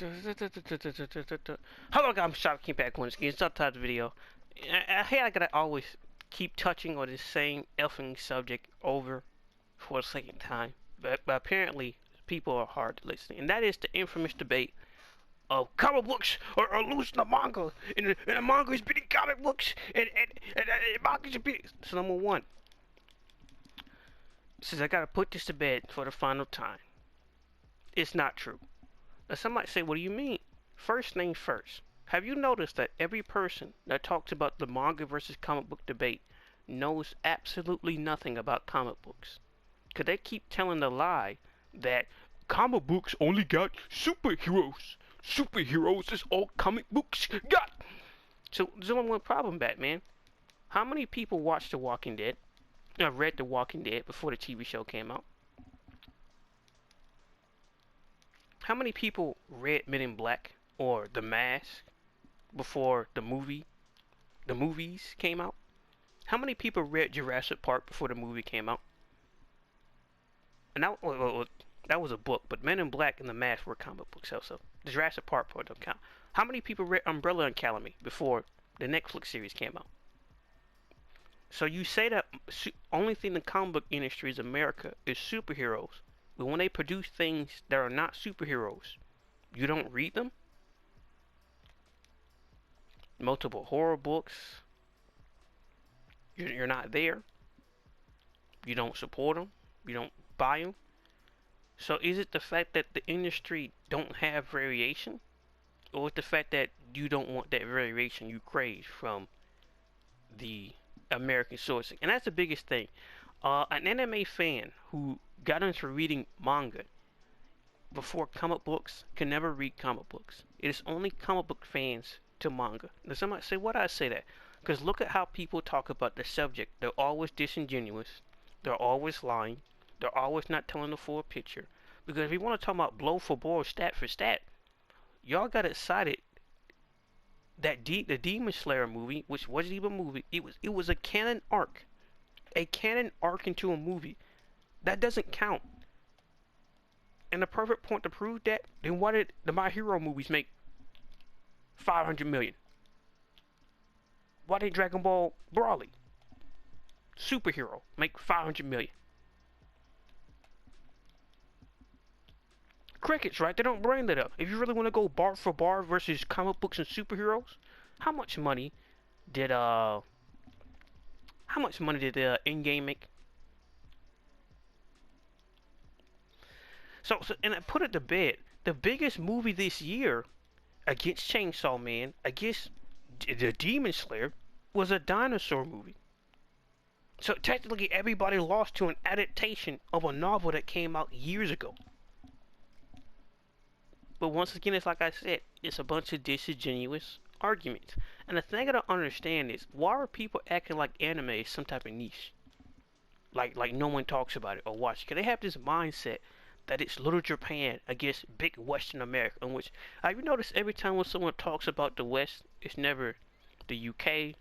Hello guys, I'm Shop King back once again. Subtitle video. I gotta always keep touching on this same effing subject over for a second time. But apparently people are hard to listen. And that is the infamous debate of comic books are losing the manga. And the manga is beating comic books. And manga is beating. So number one, since I gotta put this to bed for the final time, it's not true. Now somebody say, what do you mean? First thing first. Have you noticed that every person that talks about the manga versus comic book debate knows absolutely nothing about comic books? Because they keep telling the lie that comic books only got superheroes. Superheroes is all comic books got. So there's only one problem, Batman. How many people watched The Walking Dead? Read The Walking Dead before the TV show came out? How many people read Men in Black or The Mask before the movies came out? How many people read Jurassic Park before the movie came out? And that was a book, but Men in Black and The Mask were comic books also. The Jurassic Park part don't count. How many people read Umbrella Academy before the Netflix series came out? So you say that only thing in the comic book industry is America is superheroes. But when they produce things that are not superheroes, you don't read them? Multiple horror books. You're not there. You don't support them. You don't buy them. So is it the fact that the industry don't have variation? Or is it the fact that you don't want that variation you crave from the American sourcing? And that's the biggest thing. An anime fan who got into reading manga before comic books can never read comic books. It is only comic book fans to manga. Now somebody say, why do I say that? Because look at how people talk about the subject. They're always disingenuous. They're always lying. They're always not telling the full picture. Because if you want to talk about blow for blow, stat for stat, y'all got excited that the Demon Slayer movie, which wasn't even a movie, it was a canon arc. A canon arc into a movie. That doesn't count. And the perfect point to prove that, then why did the My Hero movies make 500 million? Why did Dragon Ball Broly, superhero, make 500 million? Crickets, right? They don't bring that up. If you really want to go bar for bar versus comic books and superheroes, how much money did Endgame make? So and I put it to bed. The biggest movie this year against Chainsaw Man, against the Demon Slayer, was a dinosaur movie. So technically everybody lost to an adaptation of a novel that came out years ago. But once again, it's like I said, it's a bunch of disingenuous arguments. And the thing I don't understand is, why are people acting like anime is some type of niche? Like no one talks about it or watch it. Because they have this mindset that it's little Japan against big Western America. In which, have you noticed every time when someone talks about the West, it's never the UK,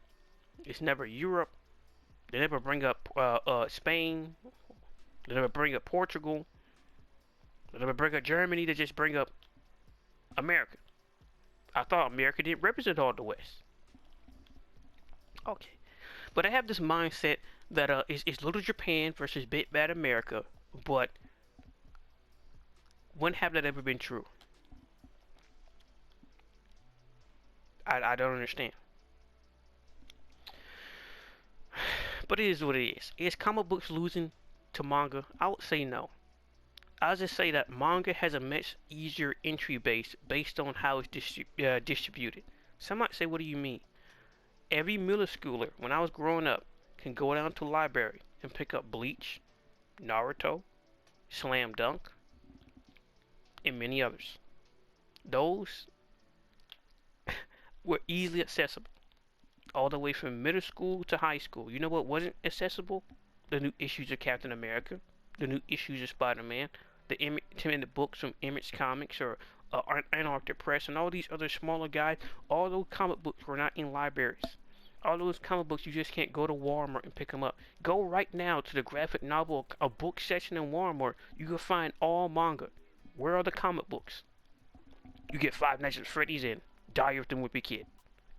it's never Europe. They never bring up Spain. They never bring up Portugal. They never bring up Germany. They just bring up America. I thought America didn't represent all the West. Okay. But I have this mindset that it's little Japan versus big bad America. But when have that ever been true? I don't understand. But it is what it is. Is comic books losing to manga? I would say no. I'll just say that manga has a much easier entry base based on how it's distributed. Some might say, what do you mean? Every middle schooler, when I was growing up, can go down to the library and pick up Bleach, Naruto, Slam Dunk, and many others. Those were easily accessible. All the way from middle school to high school. You know what wasn't accessible? The new issues of Captain America, the new issues of Spider-Man, the independent books from Image Comics or Anarctic Press, and all these other smaller guys. All those comic books were not in libraries. All those comic books, you just can't go to Walmart and pick them up. Go right now to the graphic novel, a book section in Walmart. You can find all manga. Where are the comic books? You get Five Nights at Freddy's and Die of the Wimpy Kid.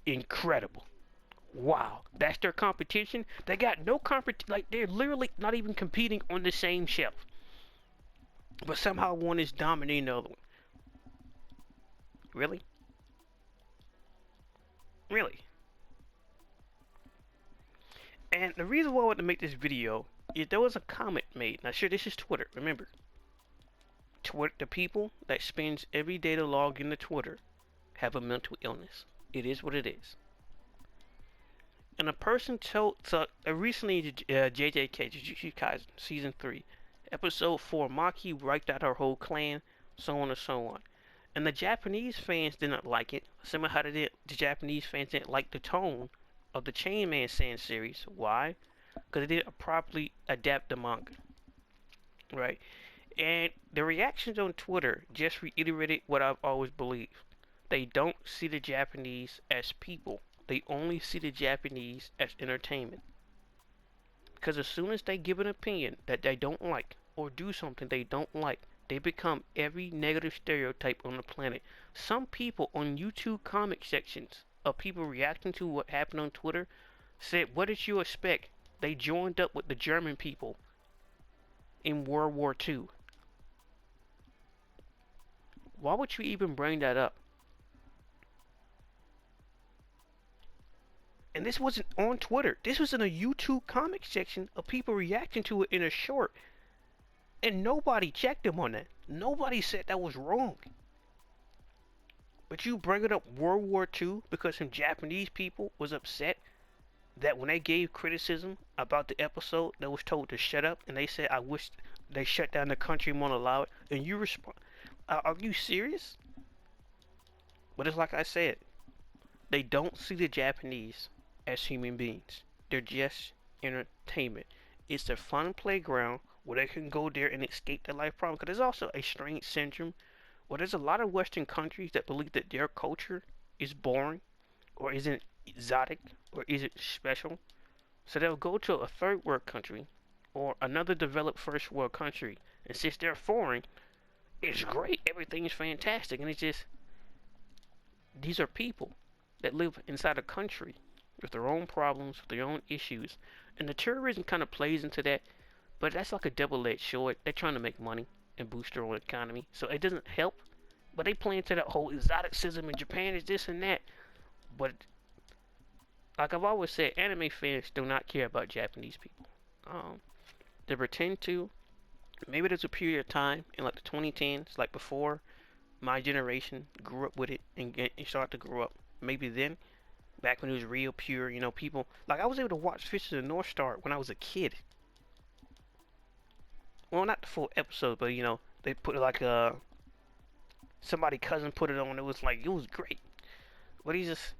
Incredible. Wow, that's their competition. They got no competition. Like, they're literally not even competing on the same shelf. But somehow one is dominating the other one. Really? Really? And the reason why I wanted to make this video is there was a comment made. Now, sure, this is Twitter. Remember, Twitter, the people that spends every day to log into Twitter have a mental illness. It is what it is. And a person told, so recently, JJK, Jujutsu Kaisen, Season 3, Episode 4, Maki wiped out her whole clan, so on and so on. And the Japanese fans didn't like it, similar how the Japanese fans didn't like the tone of the Chainman Sand series. Why? Because they didn't properly adapt the manga. Right? And the reactions on Twitter just reiterated what I've always believed. They don't see the Japanese as people. They only see the Japanese as entertainment. Because as soon as they give an opinion that they don't like, or do something they don't like, they become every negative stereotype on the planet. Some people on YouTube comic sections of people reacting to what happened on Twitter said, what did you expect? They joined up with the German people in World War II. Why would you even bring that up? And this wasn't on Twitter. This was in a YouTube comic section of people reacting to it in a short. And nobody checked them on that. Nobody said that was wrong. But you bringing up World War II because some Japanese people was upset that when they gave criticism about the episode, they was told to shut up, and they said, I wish they shut down the country and won't allow it. And you respond, are you serious? But it's like I said, they don't see the Japanese as human beings. They're just entertainment. It's a fun playground where they can go there and escape their life problem. Because there's also a strange syndrome where there's a lot of Western countries that believe that their culture is boring or isn't exotic or isn't special. So they'll go to a third world country or another developed first world country, and since they're foreign, it's great, everything's fantastic, and it's just, these are people that live inside a country with their own problems, with their own issues, and the tourism kind of plays into that, but that's like a double-edged sword. They're trying to make money and boost their own economy, so it doesn't help, but they play into that whole exoticism in Japan is this and that. But like I've always said, anime fans do not care about Japanese people. They pretend to. Maybe there's a period of time in like the 2010s, like before my generation grew up with it and started to grow up. Maybe then, back when it was real pure, you know, people, like I was able to watch Fist of the North Star when I was a kid. Well, not the full episode, but you know, they put like somebody cousin put it on. It was like, it was great. But he just,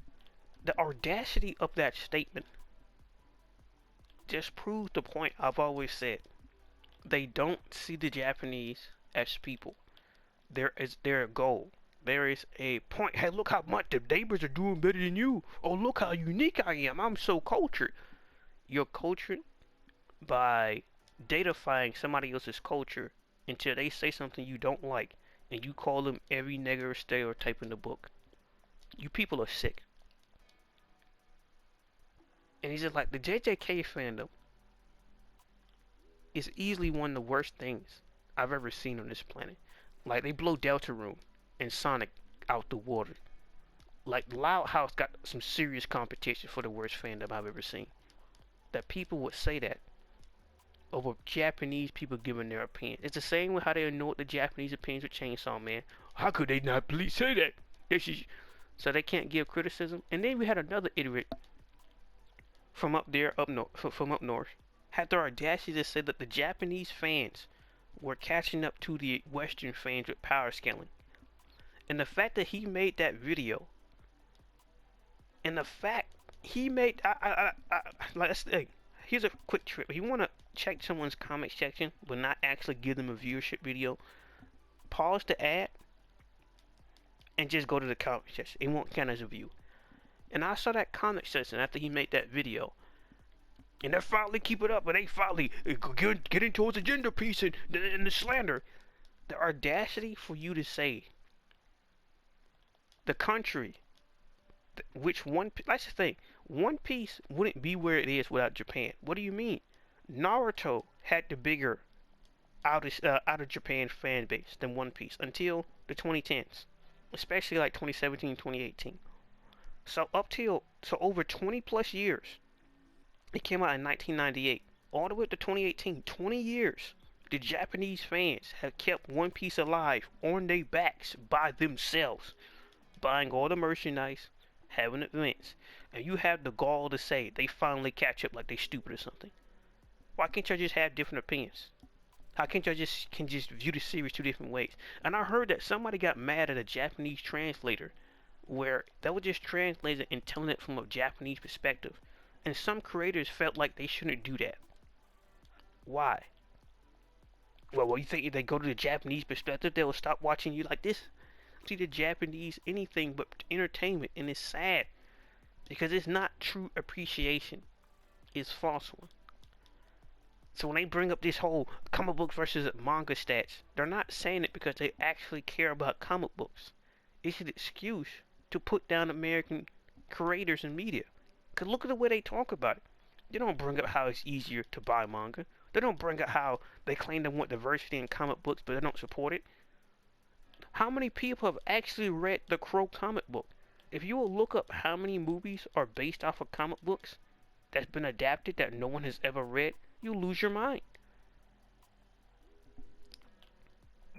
the audacity of that statement just proves the point I've always said. They don't see the Japanese as people. There is their goal. There is a point. Hey, look how much the neighbors are doing better than you. Oh, look how unique I am. I'm so cultured. You're cultured by datafying somebody else's culture until they say something you don't like, and you call them every negative stereotype in the book. You people are sick. And he's just like, the JJK fandom is easily one of the worst things I've ever seen on this planet. Like, they blow Deltarune and Sonic out the water. Like, Loud House got some serious competition for the worst fandom I've ever seen. That people would say that over Japanese people giving their opinion. It's the same with how they ignored the Japanese opinions with Chainsaw Man. How could they not please say that? So they can't give criticism. And then we had another idiot from up north, had the audacity to say that the Japanese fans were catching up to the Western fans with power scaling. And the fact that he made that video, and the fact he made, let's think. Here's a quick trick. If you want to check someone's comment section, but not actually give them a viewership video, pause the ad, and just go to the comment section. It won't count as a view. And I saw that comment section after he made that video. And they finally keep it up, and they finally getting towards the gender piece and the slander. The audacity for you to say the country, which one, that's the thing, One Piece wouldn't be where it is without Japan. What do you mean? Naruto had the bigger out of Japan fan base than One Piece until the 2010s, especially like 2017, 2018. So over 20 plus years, it came out in 1998, all the way up to 2018, 20 years. The Japanese fans have kept One Piece alive on their backs by themselves, buying all the merchandise, having events, and you have the gall to say they finally catch up like they stupid or something. Why can't y'all just have different opinions? How can't y'all just view the series two different ways? And I heard that somebody got mad at a Japanese translator where they were just translating and telling it from a Japanese perspective. And some creators felt like they shouldn't do that. Why? Well, you think if they go to the Japanese perspective, they'll stop watching you like this? See, the Japanese anything but entertainment, and it's sad because it's not true appreciation. It's false one. So when they bring up this whole comic book versus manga stats, they're not saying it because they actually care about comic books. It's an excuse to put down American creators and media. Because look at the way they talk about it. They don't bring up how it's easier to buy manga. They don't bring up how they claim they want diversity in comic books, but they don't support it. How many people have actually read the Crow comic book? If you will look up how many movies are based off of comic books that's been adapted that no one has ever read, you lose your mind.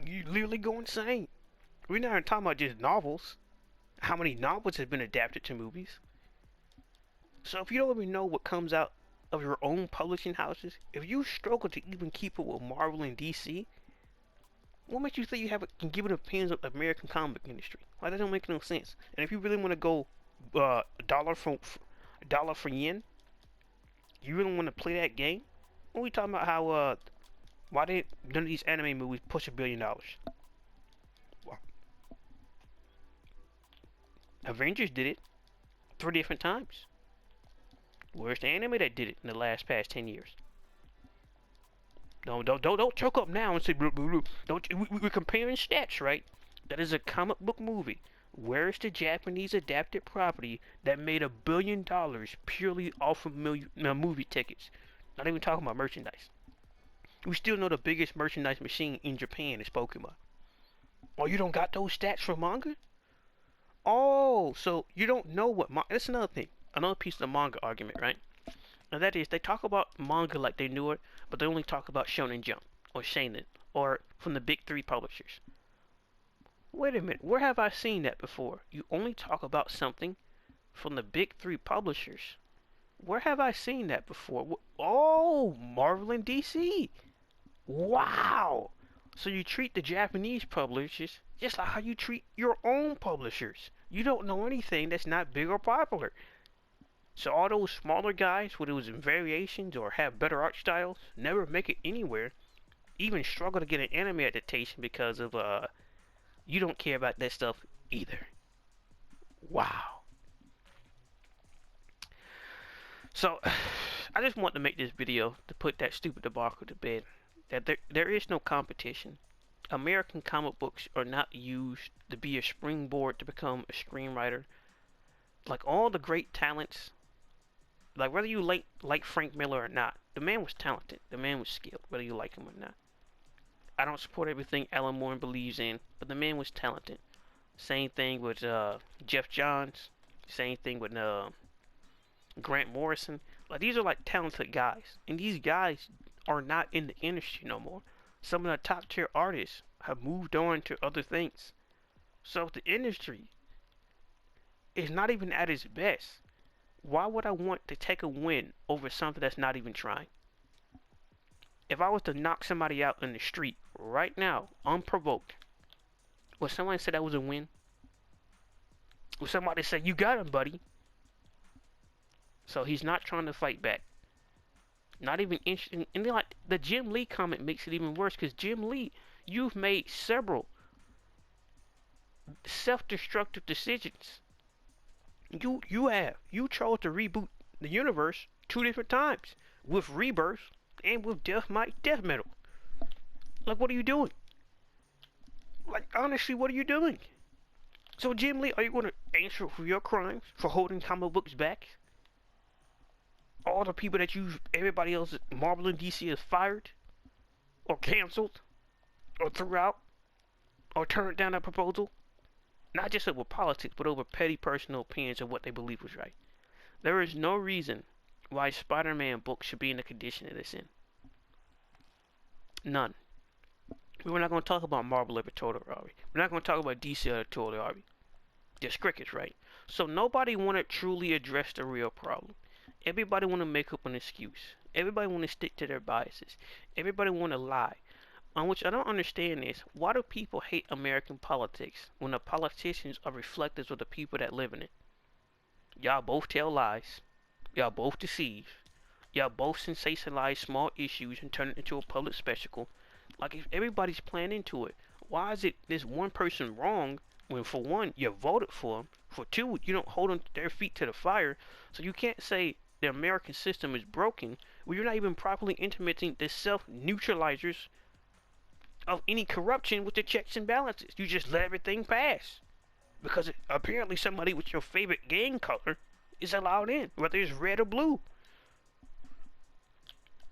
You literally go insane. We're not even talking about just novels. How many novels have been adapted to movies? So if you don't even know what comes out of your own publishing houses, if you struggle to even keep up with Marvel and DC, what makes you think you can give an opinion of the American comic industry? Why that don't make no sense? And if you really want to go dollar for yen, you really want to play that game? When we talking about how why did none of these anime movies push $1 billion? Well, Avengers did it 3 different times. Where's the anime that did it in the past 10 years? Don't choke up now and say blah, blah, blah. We're comparing stats, right? That is a comic book movie. Where's the Japanese adapted property that made $1 billion purely off of movie tickets? Not even talking about merchandise. We still know the biggest merchandise machine in Japan is Pokemon. Oh, you don't got those stats for manga? Oh, so you don't know what manga... That's another thing. Another piece of the manga argument, right? And that is, they talk about manga like they knew it, but they only talk about Shonen Jump, or Seinen, or from the big 3 publishers. Wait a minute, where have I seen that before? You only talk about something from the big 3 publishers. Where have I seen that before? Oh, Marvel and DC. Wow. So you treat the Japanese publishers just like how you treat your own publishers. You don't know anything that's not big or popular. So all those smaller guys, whether it was in variations or have better art styles, never make it anywhere. Even struggle to get an anime adaptation because of you don't care about that stuff either. Wow. So, I just want to make this video to put that stupid debacle to bed. That there is no competition. American comic books are not used to be a springboard to become a screenwriter. Like all the great talents, like whether you like Frank Miller or not, the man was talented. The man was skilled, whether you like him or not. I don't support everything Alan Moore believes in, but the man was talented. Same thing with Jeff Johns. Same thing with Grant Morrison. Like these are like talented guys, and these guys are not in the industry no more. Some of the top tier artists have moved on to other things. So if the industry is not even at its best, why would I want to take a win over something that's not even trying? If I was to knock somebody out in the street right now, unprovoked, would somebody say that was a win? Would somebody say, you got him, buddy? So he's not trying to fight back. Not even interested. And then like the Jim Lee comment makes it even worse, because Jim Lee, you've made several self-destructive decisions. You chose to reboot the universe 2 different times, with Rebirth and with Death Metal. Like, what are you doing? Like, honestly, what are you doing? So, Jim Lee, are you going to answer for your crimes for holding comic books back? All the people that everybody else at Marvel and DC has fired, or canceled, or threw out, or turned down a proposal? Not just over politics, but over petty personal opinions of what they believe was right. There is no reason why Spider-Man books should be in the condition it is in. None. We're not going to talk about Marvel editorial, are we? We're not going to talk about DC editorial, are we? Just crickets, right? So nobody want to truly address the real problem. Everybody want to make up an excuse. Everybody want to stick to their biases. Everybody want to lie. On which I don't understand is, why do people hate American politics when the politicians are reflectors of the people that live in it? Y'all both tell lies. Y'all both deceive. Y'all both sensationalize small issues and turn it into a public spectacle. Like, if everybody's playing into it, why is it this one person wrong when, for one, you voted for them, for two, you don't hold them their feet to the fire, so you can't say the American system is broken when you're not even properly implementing the self-neutralizers of any corruption with the checks and balances. You just let everything pass. Because apparently somebody with your favorite gang color is allowed in, whether it's red or blue.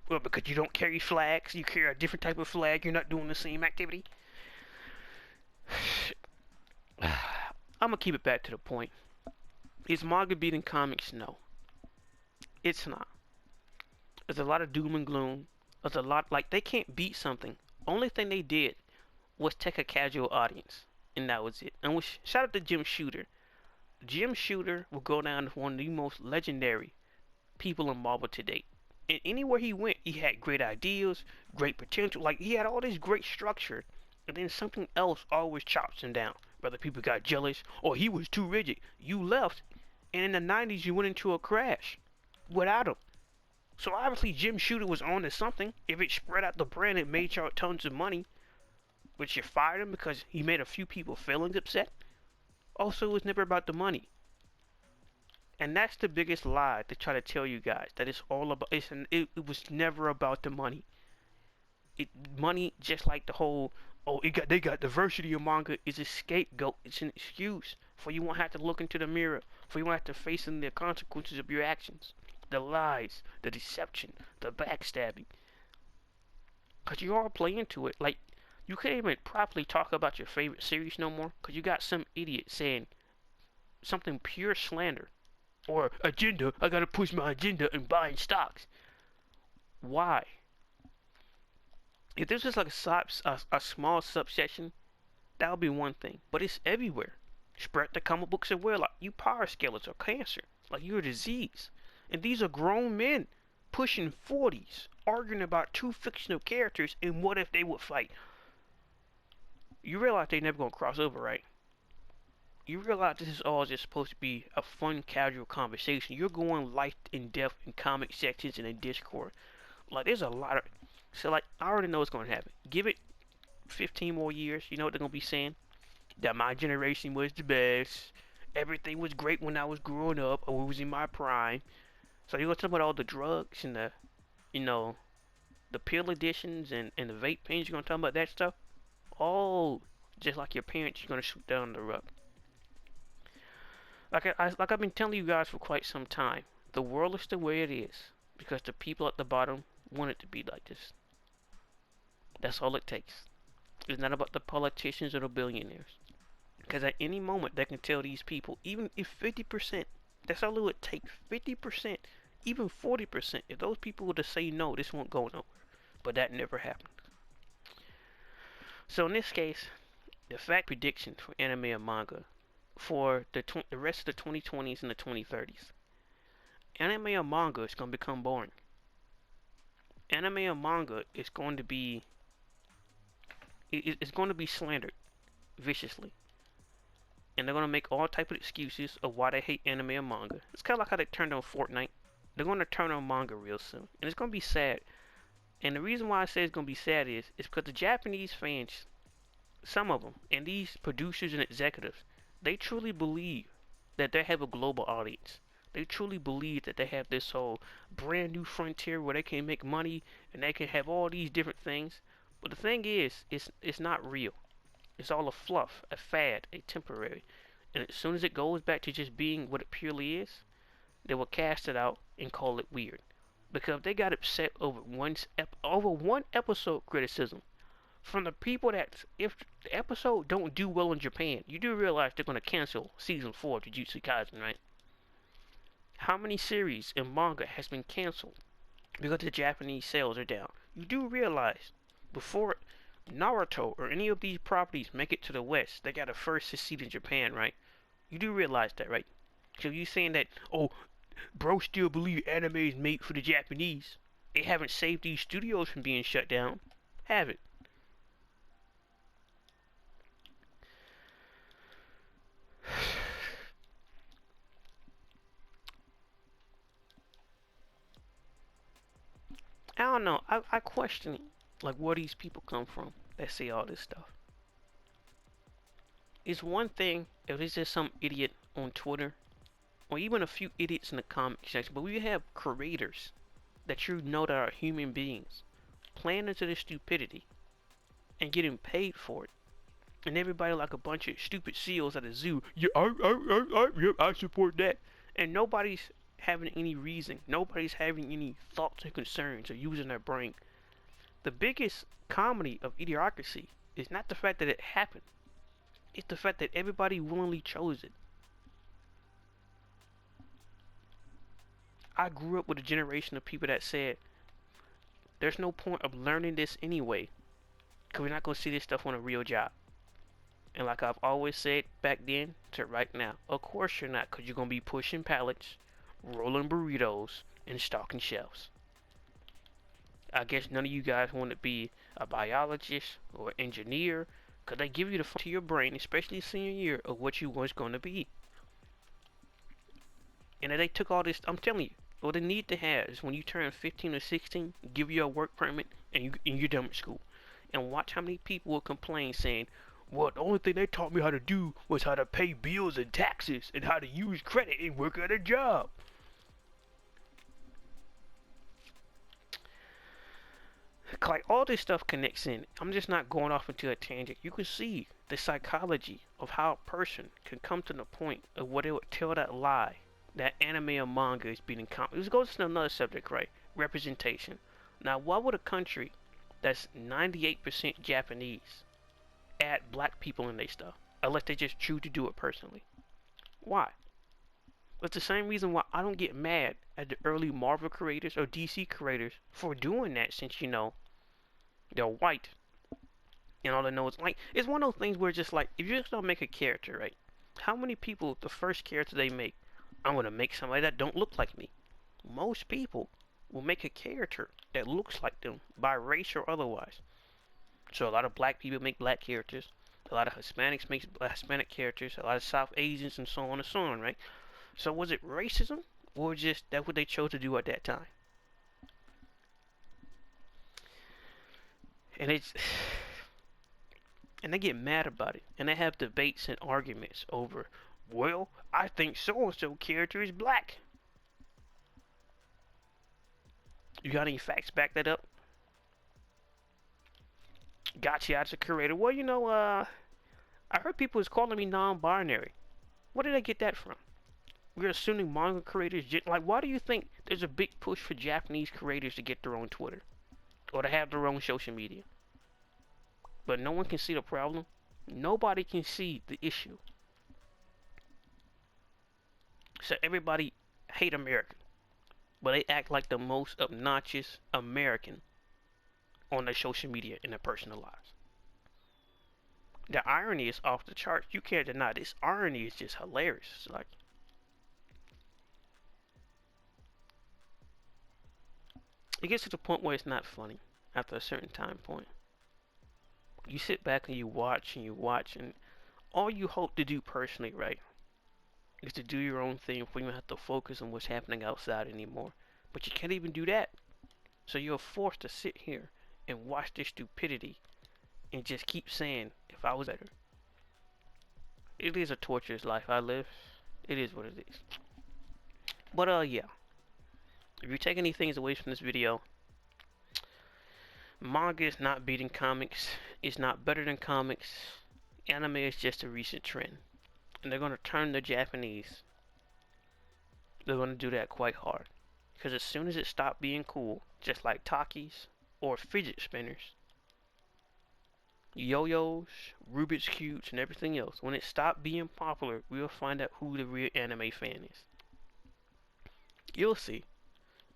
Well, because you don't carry flags, you carry a different type of flag, you're not doing the same activity. I'm gonna keep it back to the point. Is manga beating comics? No. It's not. There's a lot of doom and gloom. There's a lot, like, they can't beat something. Only thing they did was take a casual audience. And that was it. And which, shout out to Jim Shooter. Jim Shooter will go down as one of the most legendary people in Marvel to date. And anywhere he went, he had great ideas, great potential. Like, he had all this great structure. And then something else always chops him down. Whether people got jealous or he was too rigid. You left, and in the 90s you went into a crash without him. So obviously Jim Shooter was on to something. If it spread out the brand, it made y'all tons of money. But you fired him because he made a few people feelings upset. Also, it was never about the money. And that's the biggest lie to try to tell you guys, that it's all about. It was never about the money. Money, just like the whole, oh, they got diversity in manga, is a scapegoat. It's an excuse for you won't have to look into the mirror, for you won't have to face the consequences of your actions, the lies, the deception, the backstabbing. Cause you all play into it. Like, you can't even properly talk about your favorite series no more, cause you got some idiot saying something pure slander. Or agenda, I gotta push my agenda and buying stocks. Why? If this was like a small subsection, that would be one thing. But it's everywhere. Spread the comic books everywhere. Like, you power scalers are cancer. Like, you're a disease. And these are grown men pushing 40s, arguing about two fictional characters and what if they would fight. You realize they never gonna cross over, right? You realize this is all just supposed to be a fun, casual conversation. You're going life in depth in comic sections and in Discord. Like, there's a lot of... So, like, I already know what's going to happen. Give it 15 more years. You know what they're going to be saying? That my generation was the best. Everything was great when I was growing up, or was in my prime. So you're going to talk about all the drugs and the, you know, the pill additions and the vape pens. You're going to talk about that stuff? Oh, just like your parents, you're going to shoot down the rug. Like I've been telling you guys for quite some time, the world is the way it is because the people at the bottom want it to be like this. That's all it takes. It's not about the politicians or the billionaires. Because at any moment they can tell these people, even if 50%, that's all it would take, 50%, even 40%, if those people were to say no, this won't go nowhere. But that never happened. So in this case, the fact prediction for anime and manga for the rest of the 2020s and the 2030s. Anime and manga is going to become boring. Anime and manga is going to be it's going to be slandered viciously. And they're going to make all type of excuses of why they hate anime and manga. It's kind of like how they turned on Fortnite. They're going to turn on manga real soon. And it's going to be sad. And the reason why I say it's going to be sad is because the Japanese fans, some of them, and these producers and executives, they truly believe that they have a global audience. They truly believe that they have this whole brand new frontier where they can make money and they can have all these different things. But the thing is, it's not real. It's all a fluff, a fad, a temporary. And as soon as it goes back to just being what it purely is, they will cast it out and call it weird. Because they got upset over one episode criticism from the people that if the episode don't do well in Japan, you do realize they're gonna cancel season 4 of Jujutsu Kaisen, right? How many series and manga has been canceled because the Japanese sales are down? You do realize before Naruto or any of these properties make it to the West, they gotta first succeed in Japan, right? You do realize that, right? So you saying that, oh, bro still believe anime is made for the Japanese. They haven't saved these studios from being shut down, have it? I don't know. I question like where these people come from that say all this stuff. It's one thing if it's just some idiot on Twitter or even a few idiots in the comment section, but we have creators that you know that are human beings playing into this stupidity and getting paid for it. And everybody like a bunch of stupid seals at a zoo. Yeah, I support that. And nobody's having any reason. Nobody's having any thoughts or concerns or using their brain. The biggest comedy of idiocracy is not the fact that it happened. It's the fact that everybody willingly chose it. I grew up with a generation of people that said, there's no point of learning this anyway, because we're not going to see this stuff on a real job. And like I've always said back then to right now, of course you're not, because you're going to be pushing pallets, rolling burritos, and stocking shelves. I guess none of you guys want to be a biologist or engineer, because they give you the to your brain, especially senior year, of what you was going to be. And if they took all this, I'm telling you, what they need to have is when you turn 15 or 16, give you a work permit, and you're done with school. And watch how many people will complain saying, well, the only thing they taught me how to do was how to pay bills and taxes and how to use credit and work at a job. Like all this stuff connects in. I'm just not going off into a tangent. You can see the psychology of how a person can come to the point of where they would tell that lie that anime or manga is beating comics. This goes to another subject, right? Representation. Now, why would a country that's 98% Japanese add black people in their stuff unless they just choose to do it personally? Why? It's the same reason why I don't get mad at the early Marvel creators or DC creators for doing that, since they're white and all they know is like, it's one of those things where just like, if you just don't make a character, right? How many people, the first character they make, I'm gonna make somebody that don't look like me. Most people will make a character that looks like them by race or otherwise. So a lot of black people make black characters, a lot of Hispanics make Hispanic characters, a lot of South Asians, and so on and so on, right? So was it racism, or just that's what they chose to do at that time? And and they get mad about it, and they have debates and arguments over, well, I think so and so character is black. You got any facts back that up? Gotcha, as a curator. Well, I heard people is calling me non-binary. Where did I get that from? We're assuming manga creators, like, why do you think there's a big push for Japanese creators to get their own Twitter? Or to have their own social media? But no one can see the problem. Nobody can see the issue. So everybody hate America, but they act like the most obnoxious American on their social media in their personal lives. The irony is off the charts. You can't deny this. Irony is just hilarious. It's like, it gets to the point where it's not funny after a certain time point. You sit back and you watch and you watch, and all you hope to do personally, right, is to do your own thing before you don't have to focus on what's happening outside anymore. But you can't even do that. So you're forced to sit here and watch this stupidity and just keep saying, if I was better. It is a torturous life I live. It is what it is. But yeah. If you take any things away from this video, manga is not beating comics. It's not better than comics. Anime is just a recent trend. and they're gonna turn the Japanese. They're gonna do that quite hard. Because as soon as it stopped being cool, just like Takis or fidget spinners, yo-yos, Rubik's Cubes, and everything else, when it stopped being popular, we'll find out who the real anime fan is. You'll see.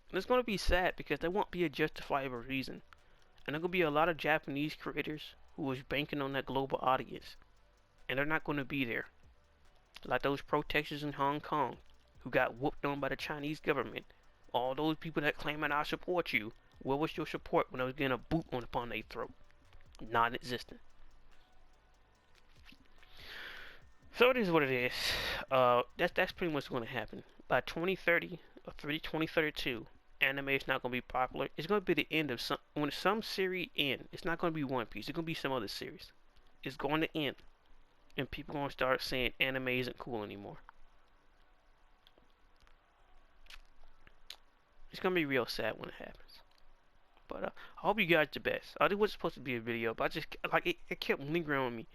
And it's gonna be sad because there won't be a justifiable reason. And there gonna be a lot of Japanese creators who was banking on that global audience. And they're not gonna be there. Like those protesters in Hong Kong who got whooped on by the Chinese government. All those people that claiming I support you. Where was your support when I was getting a boot on upon their throat? Non-existent. So it is what it is. That's pretty much going to happen. By 2030 or 2032, anime is not going to be popular. It's going to be the end of some series end. It's not going to be One Piece. It's going to be some other series. It's going to end, and people are going to start saying anime isn't cool anymore. It's going to be real sad when it happens. But I hope you guys the best. This was supposed to be a video, but I just like it kept lingering on me.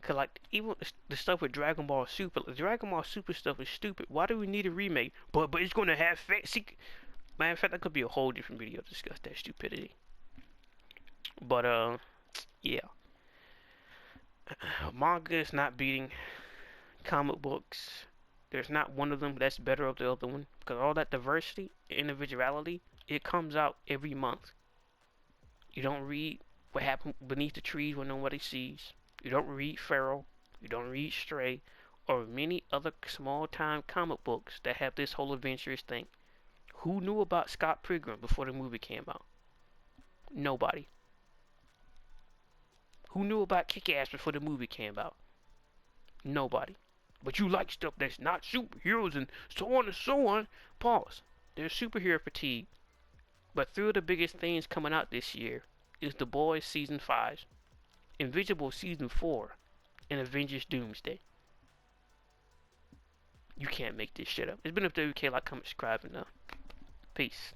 Cause like even the stuff with Dragon Ball Super, the Dragon Ball Super stuff is stupid. Why do we need a remake? But it's gonna have matter of fact, that could be a whole different video to discuss that stupidity. But yeah, manga is not beating comic books. There's not one of them that's better of the other one. Because all that diversity, individuality, it comes out every month. You don't read what happened beneath the trees when nobody sees. You don't read Feral. You don't read Stray. Or many other small-time comic books that have this whole adventurous thing. Who knew about Scott Pilgrim before the movie came out? Nobody. Who knew about Kick-Ass before the movie came out? Nobody. But you like stuff that's not superheroes and so on and so on. Pause. There's superhero fatigue. But three of the biggest things coming out this year is The Boys Season 5, Invisible Season 4, and Avengers Doomsday. You can't make this shit up. It's been up to WK, like, comment, subscribe, and peace.